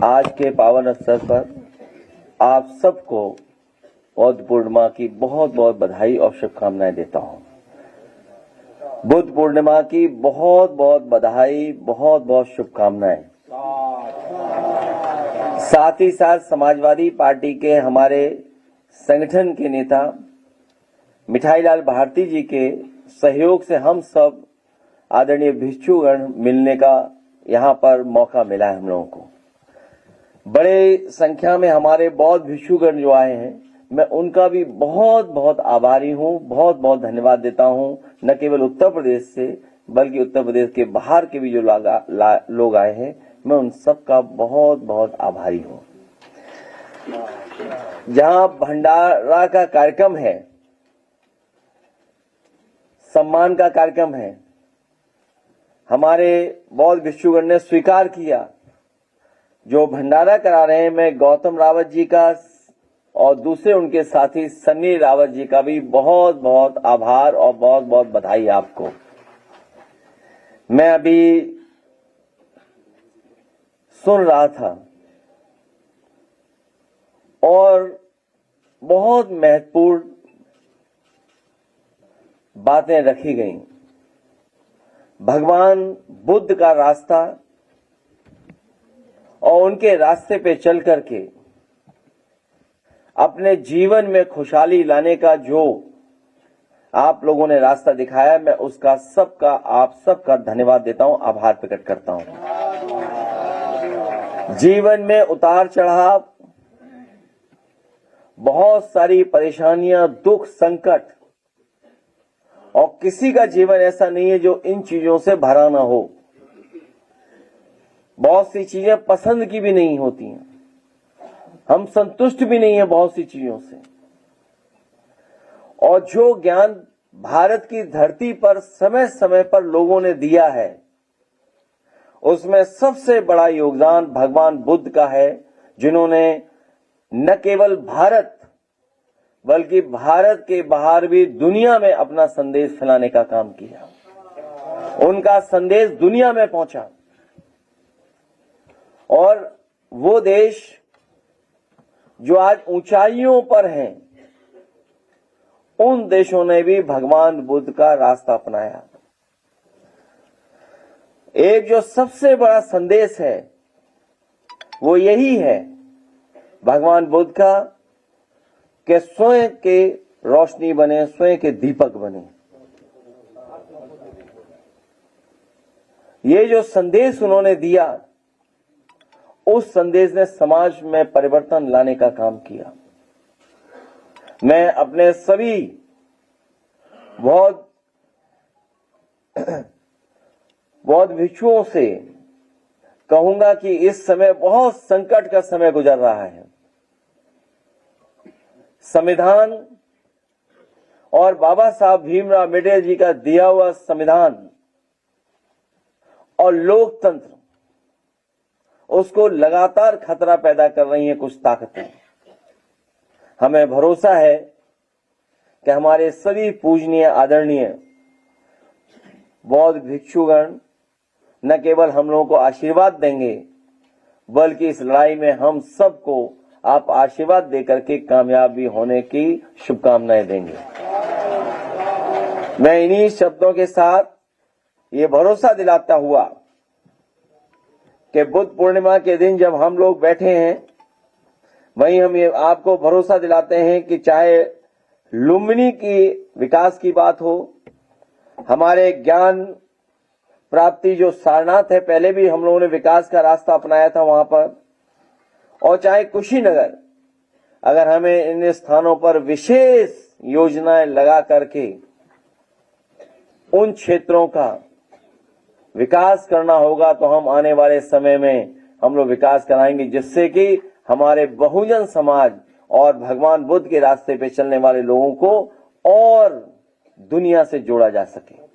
आज के पावन अवसर पर आप सबको बुद्ध पूर्णिमा की बहुत बहुत बधाई और शुभकामनाएं देता हूं। बुद्ध पूर्णिमा की बहुत बहुत बधाई, बहुत बहुत शुभकामनाएं। साथ ही साथ समाजवादी पार्टी के हमारे संगठन के नेता मिठाईलाल भारती जी के सहयोग से हम सब आदरणीय भिक्षुगण मिलने का यहाँ पर मौका मिला है। हम लोगों को बड़े संख्या में हमारे बौद्ध भिक्षुगण जो आए हैं, मैं उनका भी बहुत बहुत आभारी हूँ, बहुत बहुत धन्यवाद देता हूँ। न केवल उत्तर प्रदेश से बल्कि उत्तर प्रदेश के बाहर के भी जो लोग आए हैं, मैं उन सब का बहुत बहुत आभारी हूँ। जहाँ भंडारा का कार्यक्रम है, सम्मान का कार्यक्रम है, हमारे बौद्ध भिक्षुगण ने स्वीकार किया। जो भंडारा करा रहे हैं, मैं गौतम रावत जी का और दूसरे उनके साथी सन्नी रावत जी का भी बहुत बहुत आभार और बहुत बहुत बधाई आपको। मैं अभी सुन रहा था और बहुत महत्वपूर्ण बातें रखी गईं। भगवान बुद्ध का रास्ता और उनके रास्ते पे चल करके अपने जीवन में खुशहाली लाने का जो आप लोगों ने रास्ता दिखाया, मैं उसका सबका आप सबका धन्यवाद देता हूं, आभार प्रकट करता हूं। जीवन में उतार चढ़ाव, बहुत सारी परेशानियां, दुख, संकट, और किसी का जीवन ऐसा नहीं है जो इन चीजों से भरा ना हो। बहुत सी चीजें पसंद की भी नहीं होती हैं, हम संतुष्ट भी नहीं है बहुत सी चीजों से। और जो ज्ञान भारत की धरती पर समय समय पर लोगों ने दिया है, उसमें सबसे बड़ा योगदान भगवान बुद्ध का है, जिन्होंने न केवल भारत बल्कि भारत के बाहर भी दुनिया में अपना संदेश फैलाने का काम किया। उनका संदेश दुनिया में पहुंचा और वो देश जो आज ऊंचाइयों पर हैं, उन देशों ने भी भगवान बुद्ध का रास्ता अपनाया। एक जो सबसे बड़ा संदेश है वो यही है भगवान बुद्ध का कि स्वयं के रोशनी बने, स्वयं के दीपक बने। ये जो संदेश उन्होंने दिया, उस संदेश ने समाज में परिवर्तन लाने का काम किया। मैं अपने सभी बौद्ध भिक्षुओं से कहूंगा कि इस समय बहुत संकट का समय गुजर रहा है। संविधान और बाबा साहब भीमराव अम्बेडकर जी का दिया हुआ संविधान और लोकतंत्र, उसको लगातार खतरा पैदा कर रही हैं कुछ ताकतें। हमें भरोसा है कि हमारे सभी पूजनीय आदरणीय बौद्ध भिक्षुगण न केवल हम लोगों को आशीर्वाद देंगे, बल्कि इस लड़ाई में हम सबको आप आशीर्वाद देकर के कामयाबी होने की शुभकामनाएं देंगे। मैं इन्हीं शब्दों के साथ ये भरोसा दिलाता हुआ कि बुद्ध पूर्णिमा के दिन जब हम लोग बैठे हैं, वहीं हम ये आपको भरोसा दिलाते हैं कि चाहे लुम्बिनी की विकास की बात हो, हमारे ज्ञान प्राप्ति जो सारनाथ है, पहले भी हम लोगों ने विकास का रास्ता अपनाया था वहां पर, और चाहे कुशीनगर, अगर हमें इन स्थानों पर विशेष योजनाएं लगा करके उन क्षेत्रों का विकास करना होगा, तो हम आने वाले समय में हम लोग विकास कराएंगे, जिससे कि हमारे बहुजन समाज और भगवान बुद्ध के रास्ते पे चलने वाले लोगों को और दुनिया से जोड़ा जा सके।